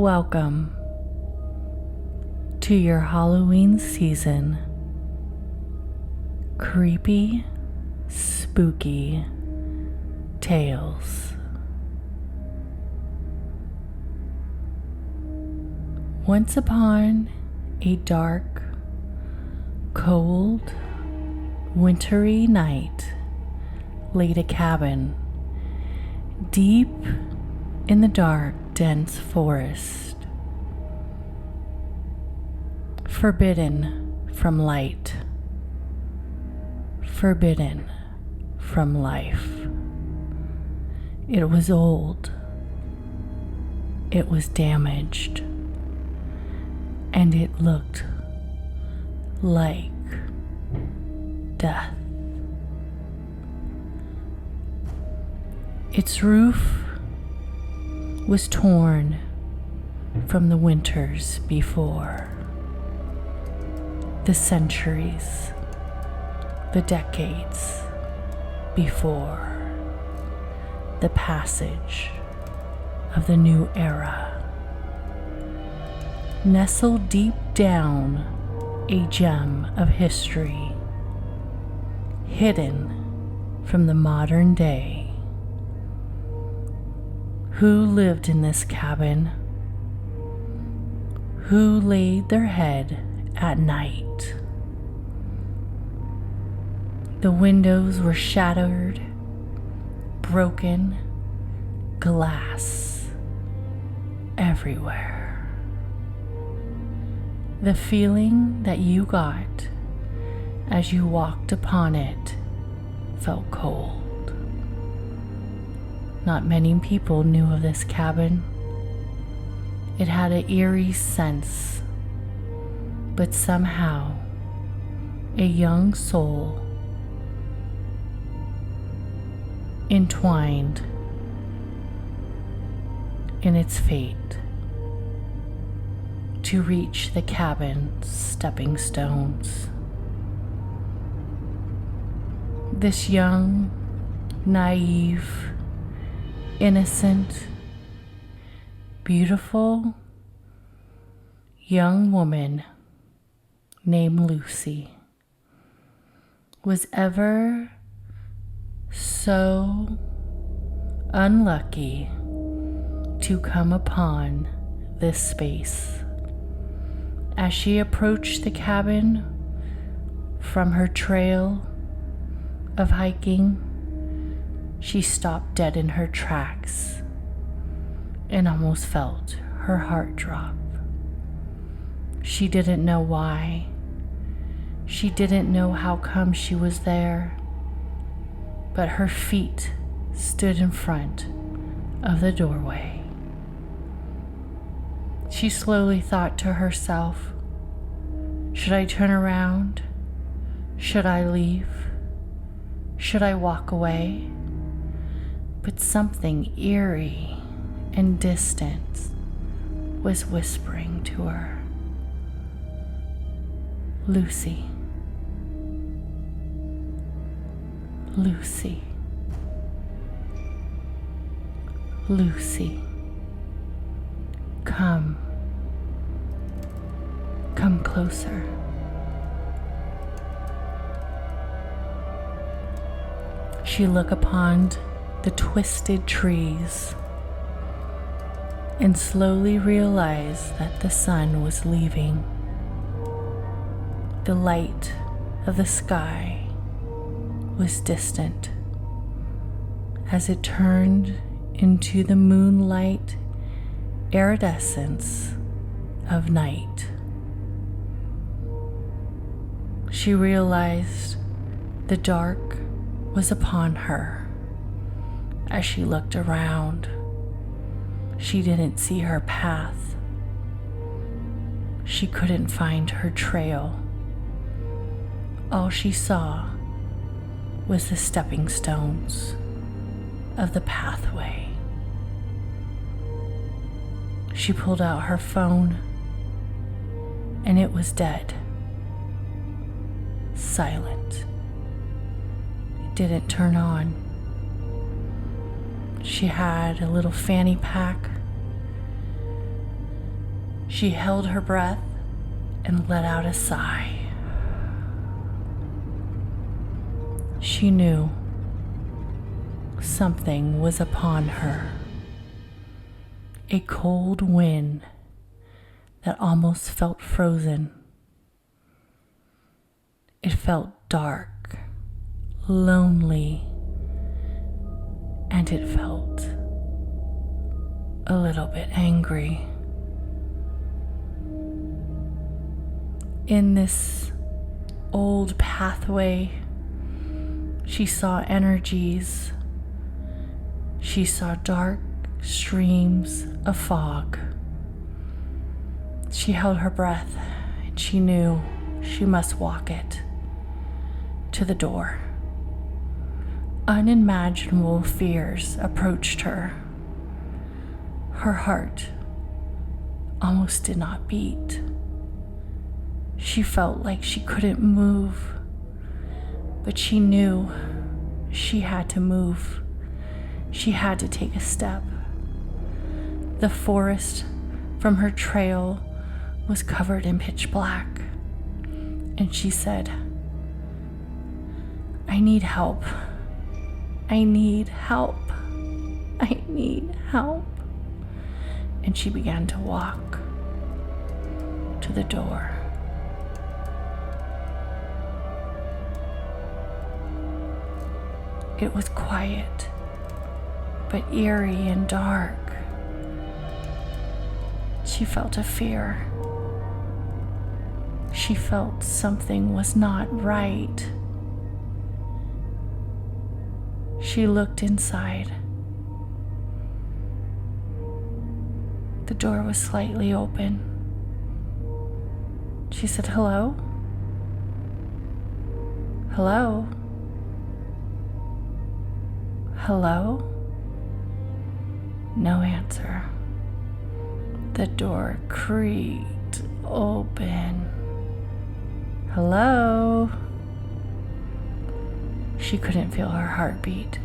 Welcome to your Halloween season. Creepy, spooky tales. Once upon a dark, cold, wintry night laid a cabin deep in the dark, dense forest, forbidden from light, forbidden from life. It was old, it was damaged, and it looked like death. Its roof was torn from the winters before, the centuries, the decades before the passage of the new era. Nestled deep down, a gem of history, hidden from the modern day. Who lived in this cabin? Who laid their head at night? The windows were shattered, broken, glass everywhere. The feeling that you got as you walked upon it felt cold. Not many people knew of this cabin. It had an eerie sense, but somehow a young soul entwined in its fate to reach the cabin's stepping stones. This young, naive, innocent, beautiful young woman named Lucy was ever so unlucky to come upon this space. As she approached the cabin from her trail of hiking, she stopped dead in her tracks and almost felt her heart drop. She didn't know why. She didn't know how come she was there, but her feet stood in front of the doorway. She slowly thought to herself, should I turn around? Should I leave? Should I walk away? But something eerie and distant was whispering to her, Lucy, Lucy, Lucy, come closer. She looked upon the twisted trees and slowly realized that the sun was leaving. The light of the sky was distant as it turned into the moonlight iridescence of night. She realized the dark was upon her. As she looked around, she didn't see her path. She couldn't find her trail. All she saw was the stepping stones of the pathway. She pulled out her phone, and it was dead. Silent. It didn't turn on. She had a little fanny pack She held her breath and let out a sigh. She knew something was upon her. A cold wind that almost felt frozen. It felt dark, lonely, and it felt a little bit angry. In this old pathway, she saw energies. She saw dark streams of fog. She held her breath and she knew she must walk it to the door. Unimaginable fears approached her. Her heart almost did not beat. She felt like she couldn't move, but she knew she had to move. She had to take a step. The forest from her trail was covered in pitch black, and she said, "I need help. I need help. I need help." And she began to walk to the door. It was quiet, but eerie and dark. She felt a fear. She felt something was not right. She looked inside. The door was slightly open. She said, "Hello? Hello? Hello?" No answer. The door creaked open. "Hello?" She couldn't feel her heartbeat.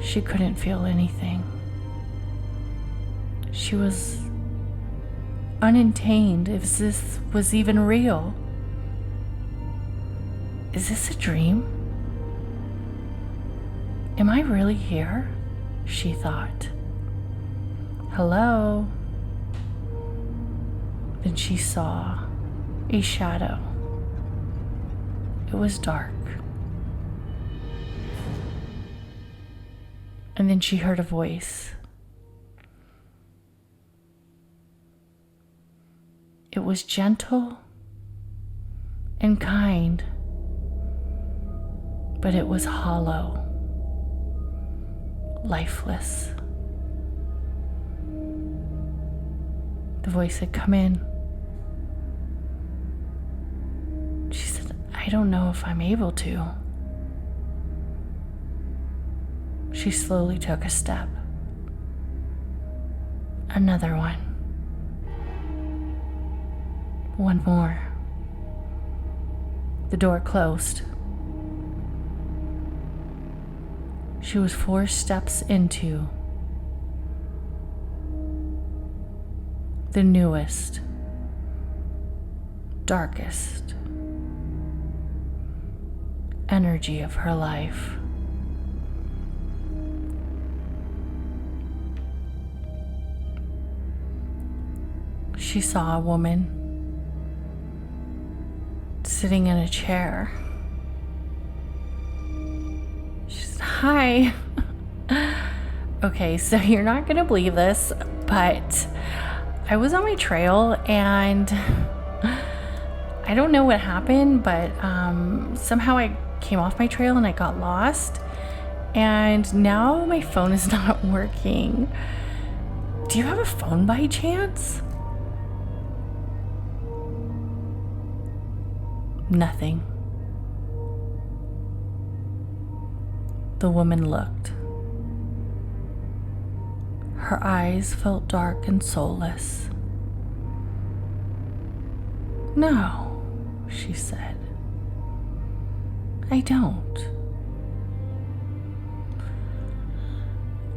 She couldn't feel anything. She was unentangled if this was even real. Is this a dream? Am I really here? She thought. Hello? Then she saw a shadow. It was dark. And then she heard a voice. It was gentle and kind, but it was hollow, lifeless. The voice said, "Come in." She said, "I don't know if I'm able to." She slowly took a step. Another one. One more. The door closed. She was 4 steps into the newest, darkest energy of her life. She saw a woman sitting in a chair. She said, "Hi." Okay, so you're not gonna believe this, but I was on my trail and I don't know what happened, but somehow I came off my trail and I got lost, and now my phone is not working. Do you have a phone by chance? Nothing. The woman looked. Her eyes felt dark and soulless. "No," she said. "I don't."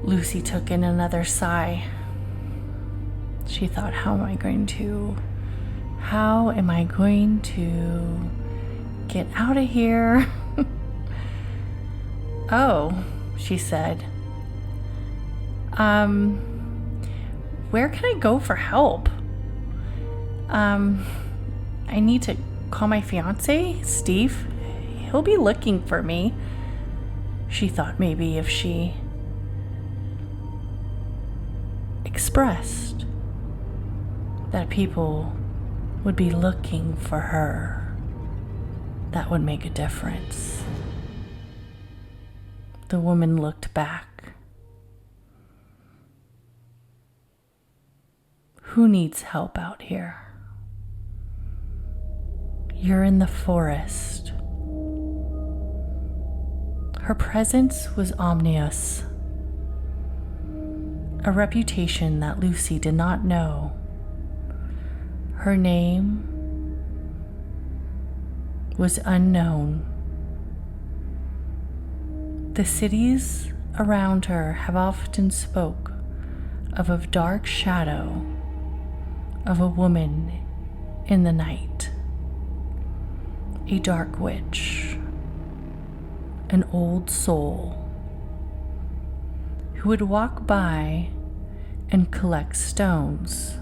Lucy took in another sigh. She thought, how am I going to get out of here? Oh, she said, where can I go for help? I need to call my fiance, Steve. He'll be looking for me. She thought maybe if she expressed that people would be looking for her, that would make a difference. The woman looked back. Who needs help out here? You're in the forest. Her presence was ominous, a reputation that Lucy did not know. Her name was unknown. The cities around her have often spoke of a dark shadow of a woman in the night, a dark witch, an old soul who would walk by and collect stones.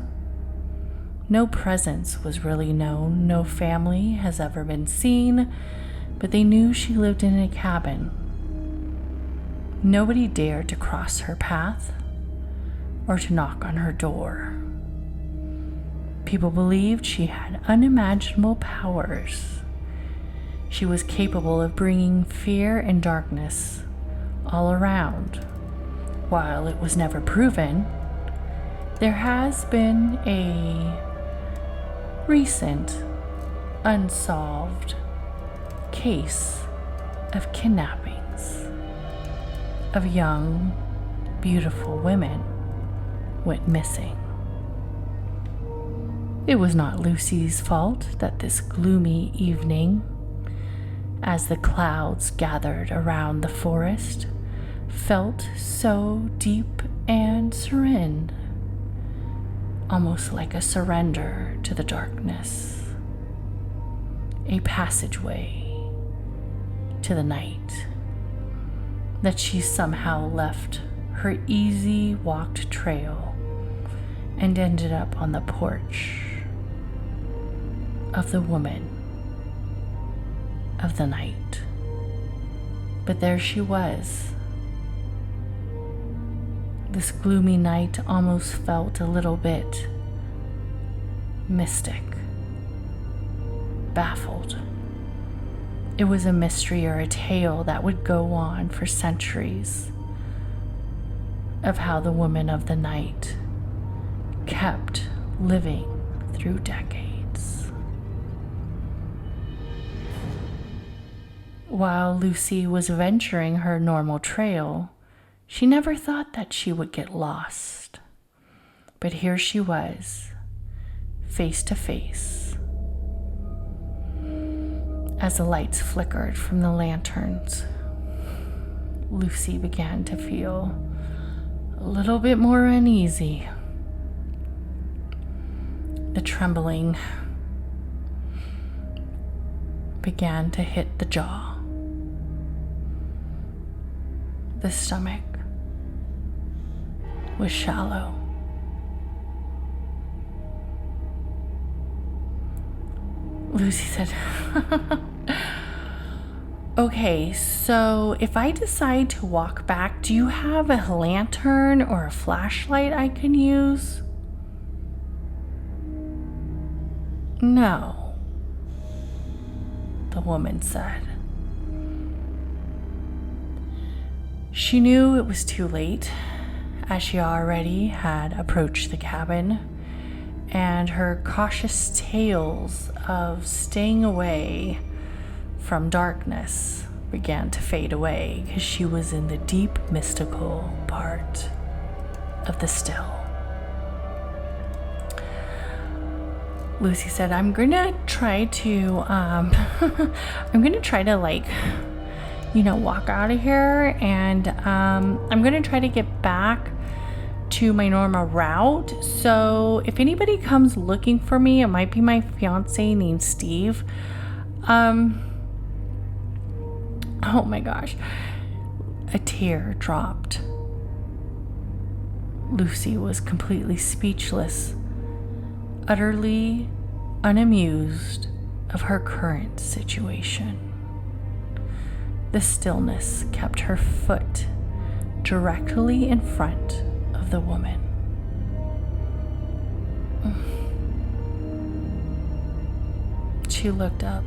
No presence was really known, no family has ever been seen, but they knew she lived in a cabin. Nobody dared to cross her path or to knock on her door. People believed she had unimaginable powers. She was capable of bringing fear and darkness all around. While it was never proven, there has been a recent unsolved case of kidnappings of young, beautiful women went missing. It was not Lucy's fault that this gloomy evening, as the clouds gathered around the forest, felt so deep and serene, almost like a surrender to the darkness, a passageway to the night, that she somehow left her easy walked trail and ended up on the porch of the woman of the night. But there she was. This gloomy night almost felt a little bit mystic, baffled. It was a mystery or a tale that would go on for centuries of how the woman of the night kept living through decades. While Lucy was venturing her normal trail, she never thought that she would get lost. But here she was, face to face. As the lights flickered from the lanterns, Lucy began to feel a little bit more uneasy. The trembling began to hit the jaw, the stomach was shallow. Lucy said, okay, so if I decide to walk back, do you have a lantern or a flashlight I can use? No, the woman said. She knew it was too late, as she already had approached the cabin, and her cautious tales of staying away from darkness began to fade away because she was in the deep mystical part of the still. Lucy said, I'm gonna try to walk out of here, and I'm gonna try to get back to my normal route. So if anybody comes looking for me, it might be my fiance named Steve. Oh my gosh. A tear dropped. Lucy was completely speechless, utterly unamused of her current situation. The stillness kept her foot directly in front of the woman. She looked up.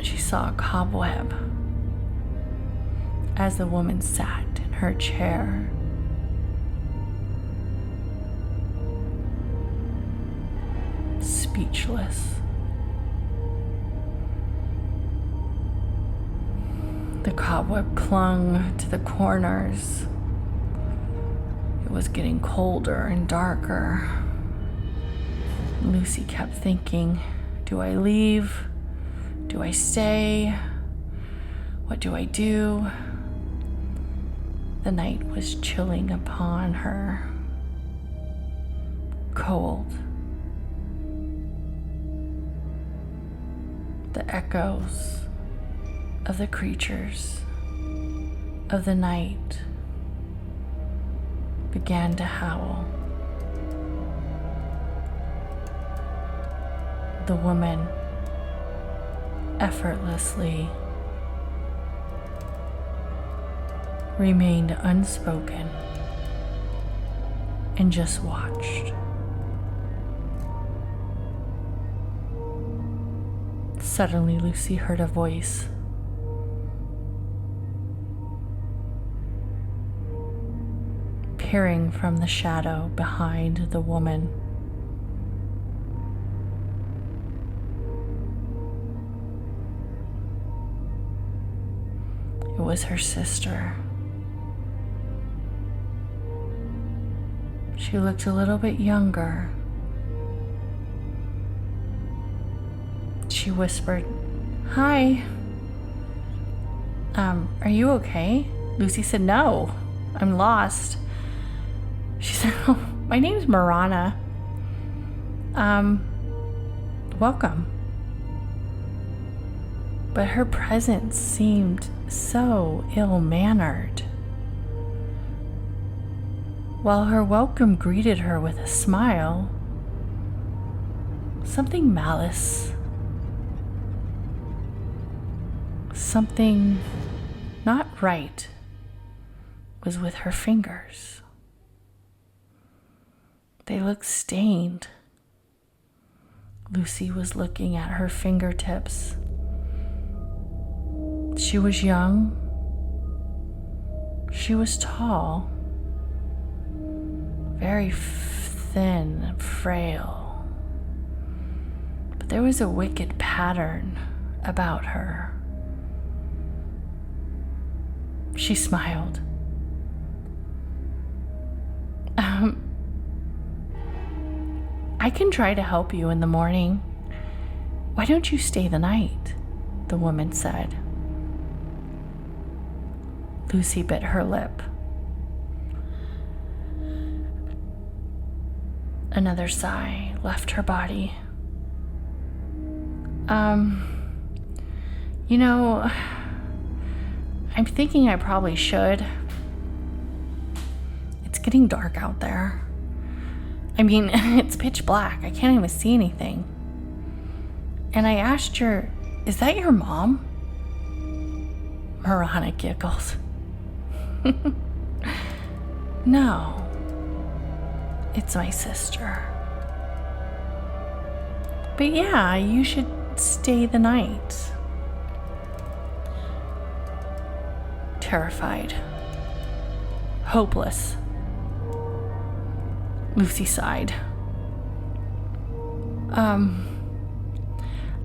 She saw a cobweb as the woman sat in her chair. Speechless. The cobweb clung to the corners. It was getting colder and darker. Lucy kept thinking, do I leave? Do I stay? What do I do? The night was chilling upon her. Cold. The echoes of the creatures of the night began to howl. The woman effortlessly remained unspoken and just watched. Suddenly, Lucy heard a voice. Peering from the shadow behind the woman. It was her sister. She looked a little bit younger. She whispered, "Hi. Are you okay?" Lucy said, "No, I'm lost." She said, "Oh, my name's Marana. Welcome." But her presence seemed so ill-mannered. While her welcome greeted her with a smile, something malice, something not right was with her fingers. They looked stained. Lucy was looking at her fingertips. She was young. She was tall. Very thin and frail. But there was a wicked pattern about her. She smiled. I can try to help you in the morning. Why don't you stay the night? The woman said. Lucy bit her lip. Another sigh left her body. I'm thinking I probably should. It's getting dark out there. I mean, it's pitch black. I can't even see anything. And I asked her, "Is that your mom?" Marana giggled. "No, it's my sister. But yeah, you should stay the night." Terrified, hopeless, Lucy sighed.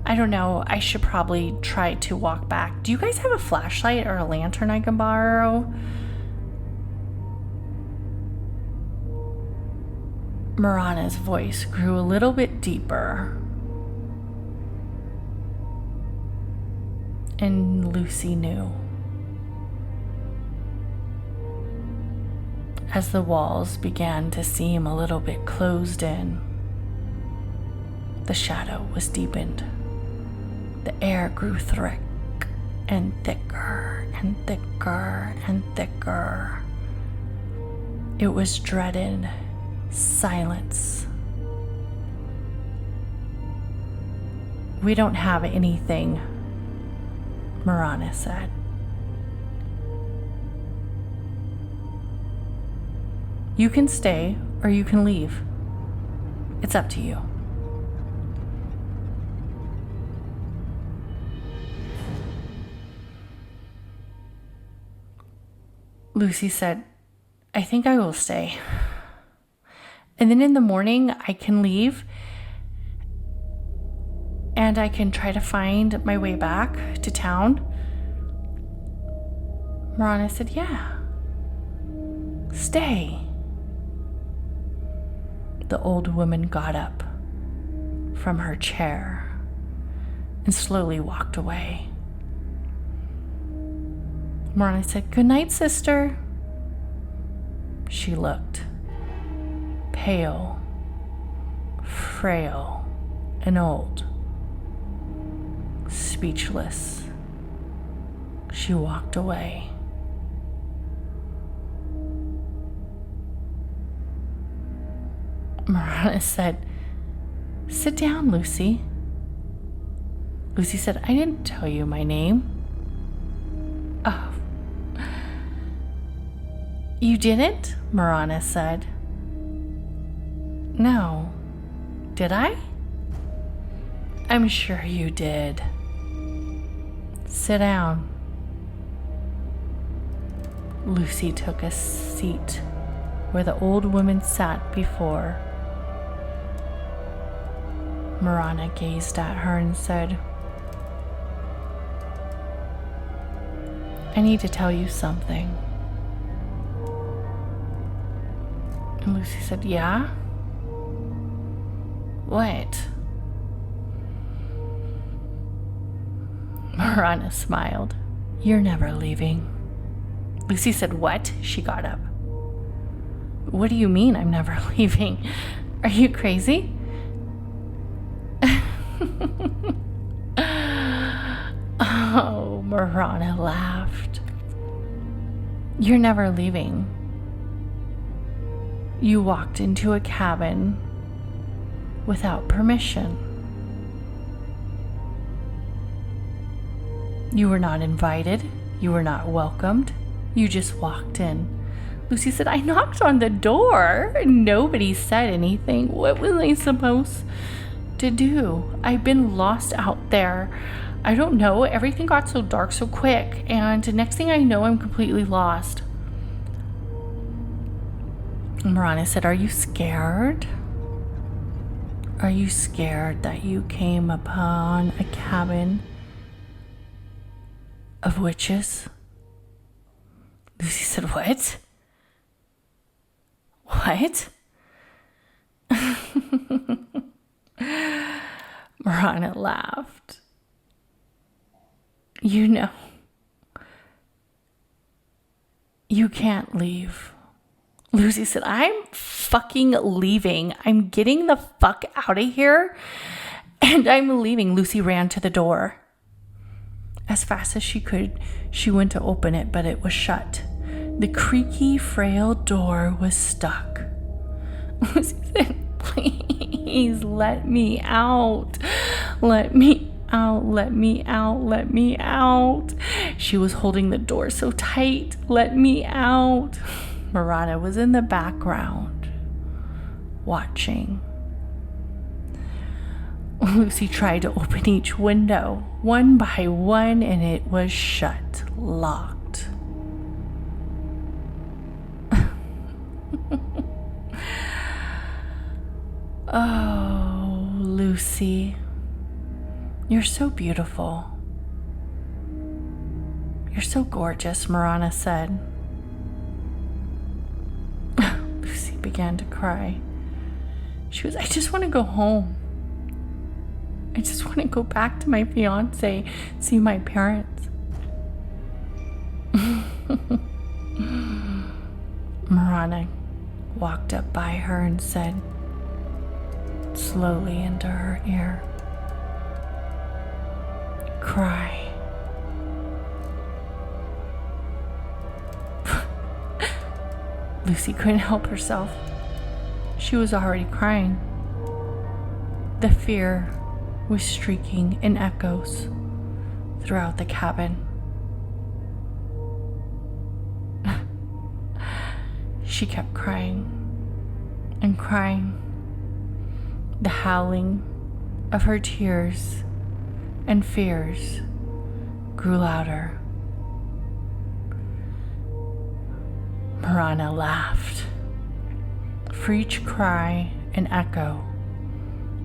I don't know. I should probably try to walk back. Do you guys have a flashlight or a lantern I can borrow? Marana's voice grew a little bit deeper. And Lucy knew. as the walls began to seem a little bit closed in. The shadow was deepened. The air grew thick and thicker and thicker and thicker. It was dreaded silence. "We don't have anything," Marana said. "You can stay or you can leave. It's up to you." Lucy said, "I think I will stay. And then in the morning I can leave and I can try to find my way back to town." Marana said, "Yeah, stay." The old woman got up from her chair and slowly walked away. Marana said, "Good night, sister." She looked pale, frail, and old. Speechless, she walked away. Marana said, "Sit down, Lucy." Lucy said, "I didn't tell you my name." "Oh, you didn't?" Marana said. "No. Did I?" "I'm sure you did. Sit down." Lucy took a seat where the old woman sat before. Marana gazed at her and said, "I need to tell you something." And Lucy said, "Yeah? What?" Marana smiled. "You're never leaving." Lucy said, "What?" She got up. "What do you mean I'm never leaving? Are you crazy?" Oh, Marana laughed. "You're never leaving. You walked into a cabin without permission. You were not invited. You were not welcomed. You just walked in." Lucy said, "I knocked on the door. Nobody said anything. What was I supposed to do? I've been lost out there. I don't know. Everything got so dark so quick. And next thing I know, I'm completely lost." Marana said, "Are you scared? Are you scared that you came upon a cabin of witches?" Lucy said, "What? What?" Marana laughed. "You know, you can't leave." Lucy said, "I'm fucking leaving. I'm getting the fuck out of here. And I'm leaving." Lucy ran to the door. As fast as she could, she went to open it, but it was shut. The creaky, frail door was stuck. Lucy said, "Please let me out. Let me out. Let me out. Let me out." She was holding the door so tight. "Let me out." Marana was in the background, watching. Lucy tried to open each window, one by one, and it was shut, locked. "Oh, Lucy, you're so beautiful. You're so gorgeous," Marana said. Lucy began to cry. She was, "I just want to go home. I just want to go back to my fiance, see my parents." Marana Marana walked up by her and said slowly into her ear, "Cry." Lucy couldn't help herself. She was already crying. The fear was streaking in echoes throughout the cabin. She kept crying and crying. The howling of her tears and fears grew louder. Marana laughed. For each cry and echo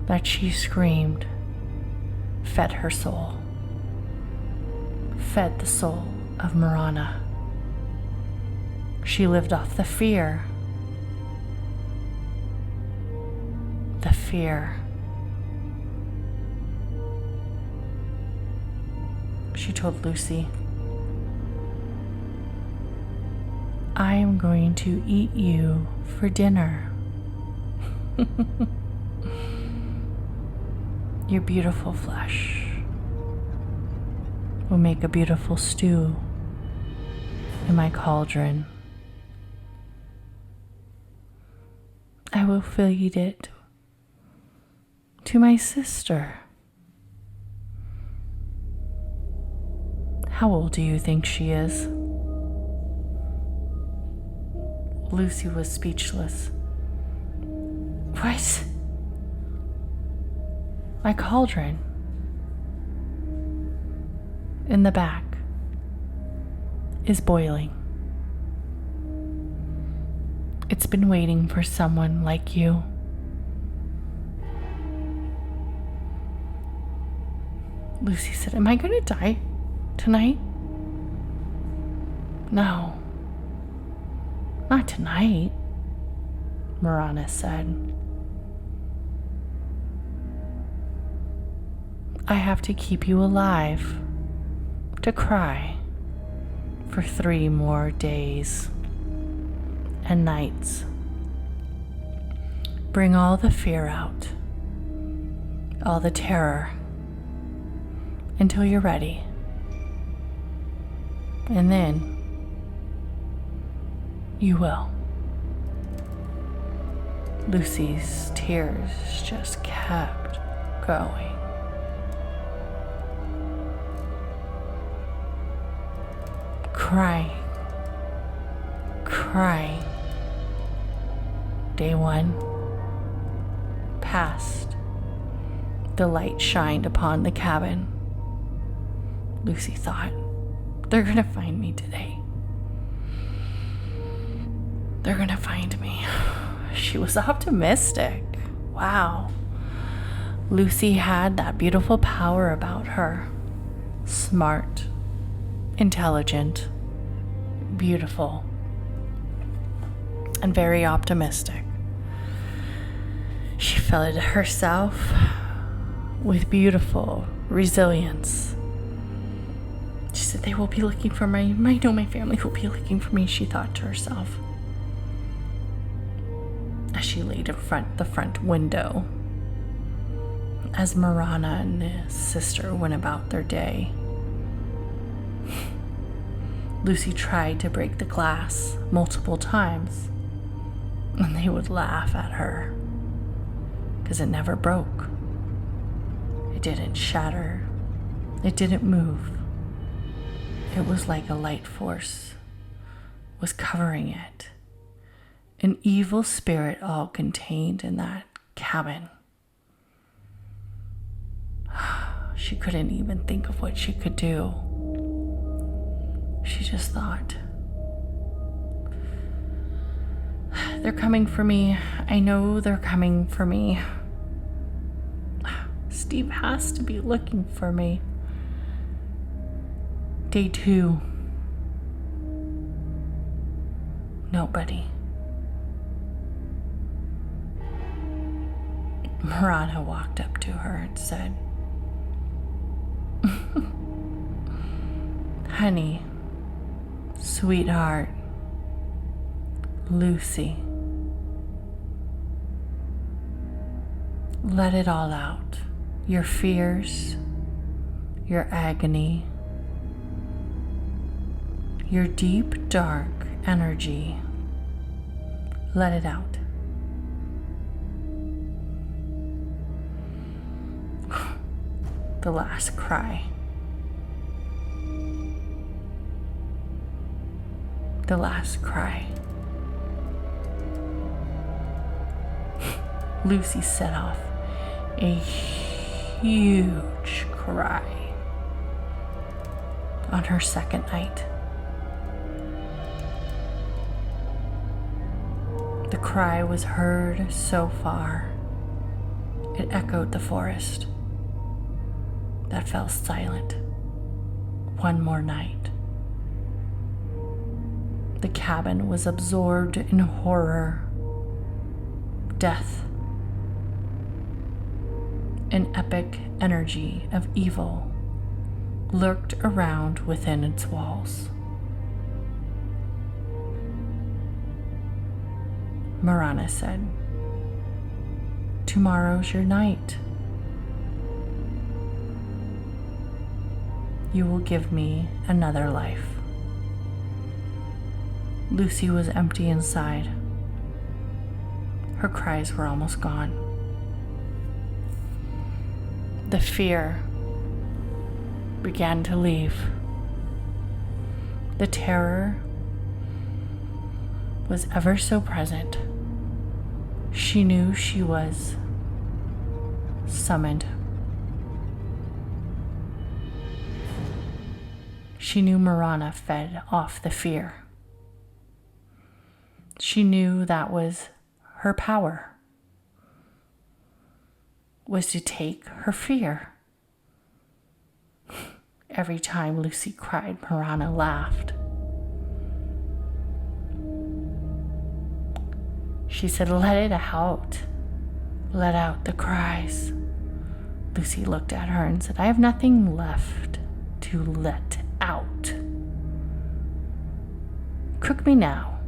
that she screamed fed her soul, fed the soul of Marana. She lived off the fear. The fear. She told Lucy, "I am going to eat you for dinner. Your beautiful flesh will make a beautiful stew in my cauldron. I will feed it to my sister." How old do you think she is? Lucy was speechless. What? My cauldron. In the back is boiling. It's been waiting for someone like you. Lucy said, "Am I going to die tonight?" "No, not tonight," Marana said. "I have to keep you alive to cry for 3 more days and nights. Bring all the fear out, all the terror, until you're ready. And then you will." Lucy's tears just kept going. Crying, crying. Day 1 passed. The light shined upon the cabin. Lucy thought, "They're gonna find me today. They're gonna find me." She was optimistic. Wow. Lucy had that beautiful power about her. Smart, intelligent, beautiful, and very optimistic. She filled herself with beautiful resilience. She said, "They will be looking for me. I know my family will be looking for me," she thought to herself, as she laid in the front window as Marana and his sister went about their day. Lucy tried to break the glass multiple times, and they would laugh at her because it never broke. It didn't shatter. It didn't move. It was like a light force was covering it. An evil spirit all contained in that cabin. She couldn't even think of what she could do. She just thought, "They're coming for me. I know they're coming for me. Steve has to be looking for me." Day 2. Nobody. Marana walked up to her and said, "Honey, sweetheart, Lucy, let it all out. Your fears, your agony, your deep, dark energy. Let it out. The last cry. The last cry. Lucy set off a huge cry on her second night. The cry was heard so far, it echoed the forest that fell silent one more night. The cabin was absorbed in horror, death, an epic energy of evil lurked around within its walls. Marana said, "Tomorrow's your night. You will give me another life." Lucy was empty inside. Her cries were almost gone. The fear began to leave. The terror was ever so present. She knew she was summoned. She knew Marana fed off the fear. She knew that was her power, was to take her fear. Every time Lucy cried, Marana laughed. She said, "Let it out. Let out the cries." Lucy looked at her and said, "I have nothing left to let out. Cook me now."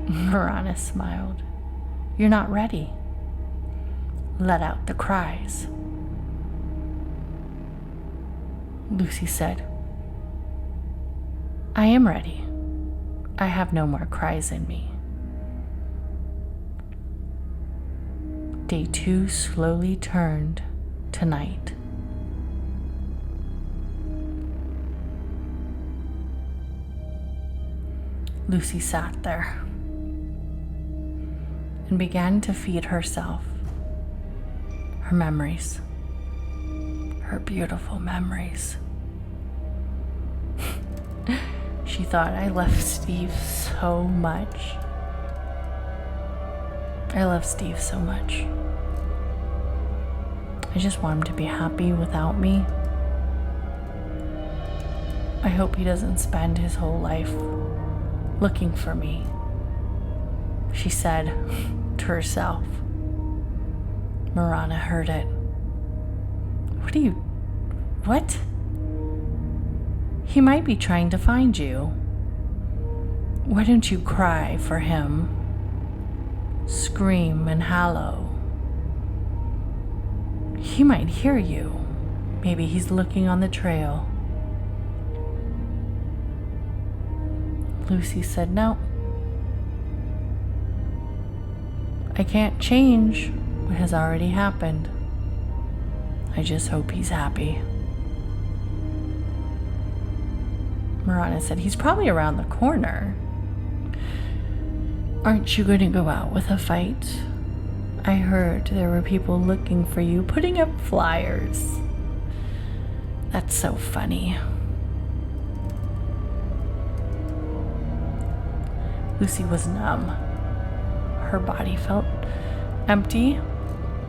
Marana smiled. "You're not ready. Let out the cries." Lucy said, "I am ready. I have no more cries in me." Day 2 slowly turned to night. Lucy sat there and began to feed herself her memories, her beautiful memories. She thought, "I love Steve so much. I love Steve so much. I just want him to be happy without me. I hope he doesn't spend his whole life looking for me," she said to herself. Marana heard it. What? He might be trying to find you. Why don't you cry for him? Scream and hallow. He might hear you. Maybe he's looking on the trail. Lucy said, "No. I can't change what has already happened. I just hope he's happy." Marana said, "He's probably around the corner. Aren't you going to go out with a fight? I heard there were people looking for you, putting up flyers. That's so funny." Lucy was numb. Her body felt empty,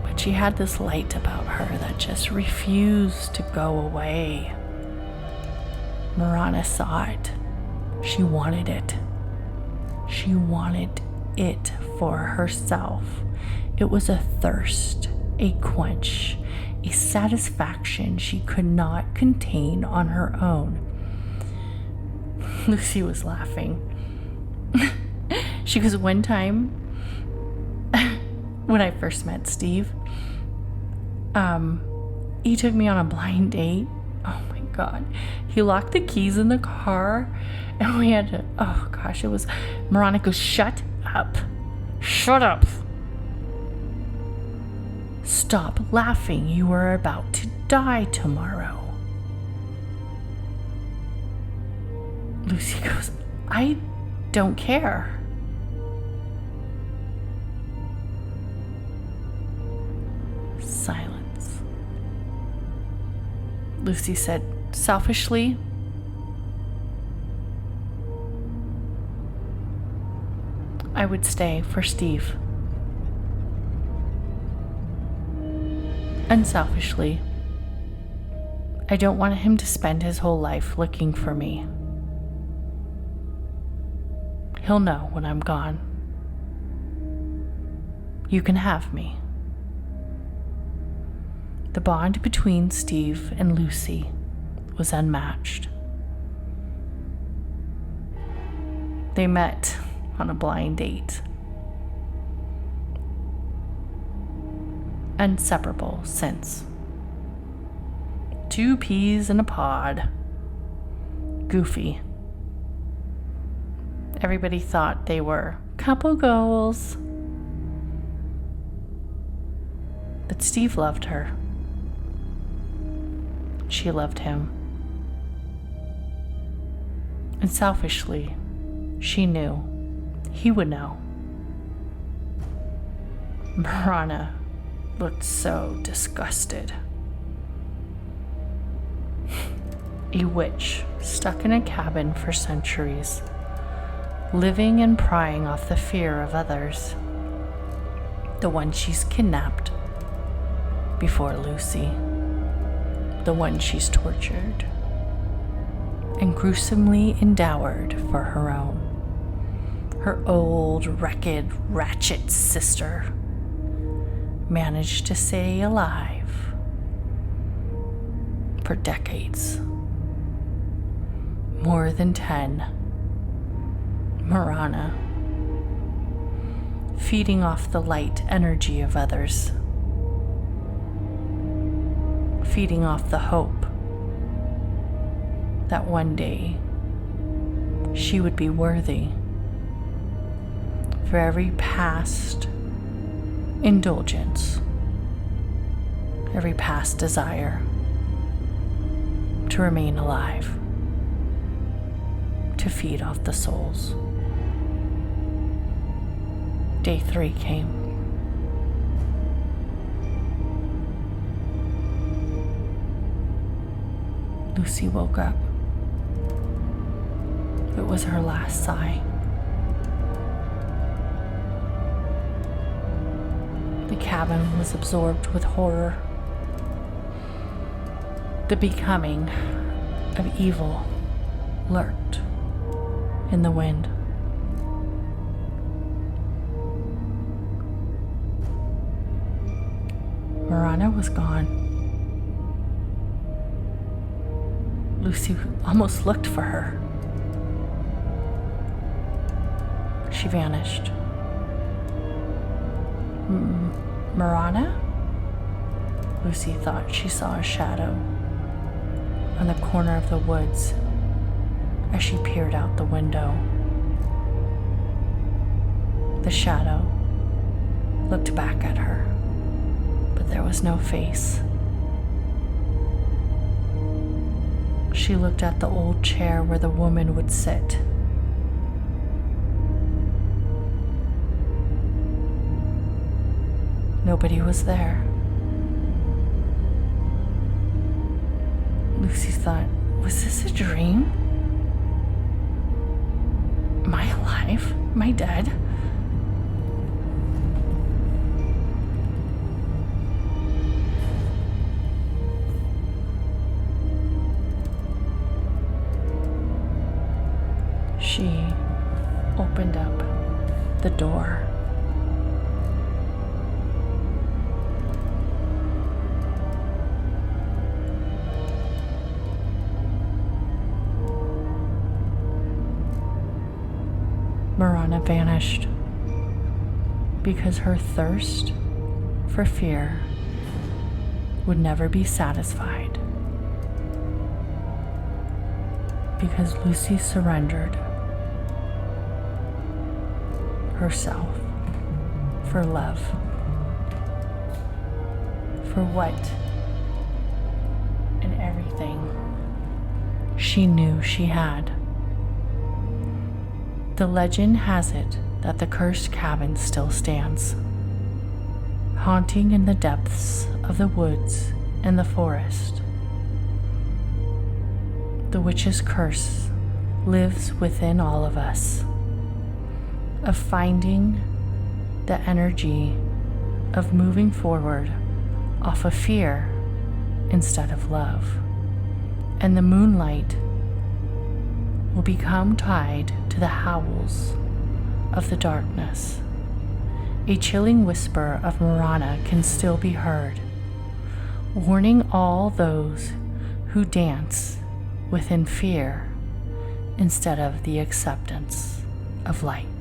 but she had this light about her that just refused to go away. Marana saw it. She wanted it. She wanted it for herself. It was a thirst, a quench, a satisfaction she could not contain on her own. Lucy was laughing. She goes, one time when I first met Steve, he took me on a blind date. Oh my God. He locked the keys in the car and we had to, oh gosh, it was, Marana goes, shut up. Shut up. Stop laughing. You are about to die tomorrow. Lucy goes, I don't care. Silence. Lucy said, selfishly, I would stay for Steve. Unselfishly, I don't want him to spend his whole life looking for me. He'll know when I'm gone. You can have me. The bond between Steve and Lucy was unmatched. They met on a blind date. Inseparable since. 2 peas in a pod. Goofy. Everybody thought they were couple goals. But Steve loved her. She loved him. And selfishly, she knew he would know. Marana looked so disgusted. A witch stuck in a cabin for centuries, living and prying off the fear of others. The one she's kidnapped before Lucy. The one she's tortured and gruesomely endowed for her own. Her old, wrecked, ratchet sister managed to stay alive for decades. More than 10. Marana, feeding off the light energy of others, feeding off the hope that one day she would be worthy for every past indulgence, every past desire to remain alive, to feed off the souls. Day 3 came. Lucy woke up. It was her last sigh. The cabin was absorbed with horror. The becoming of evil lurked in the wind. Marana was gone. Lucy almost looked for her. She vanished. Marana? Lucy thought she saw a shadow on the corner of the woods as she peered out the window. The shadow looked back at her, but there was no face. She looked at the old chair where the woman would sit. Nobody was there. Lucy thought, was this a dream? Am I alive? Am I dead? She opened up the door. Marana vanished because her thirst for fear would never be satisfied, because Lucy surrendered herself for love, for what and everything she knew she had. The legend has it that the cursed cabin still stands, haunting in the depths of the woods and the forest. The witch's curse lives within all of us, of finding the energy of moving forward off of fear instead of love. And the moonlight will become tied to the howls of the darkness. A chilling whisper of Marana can still be heard, warning all those who dance within fear instead of the acceptance of light.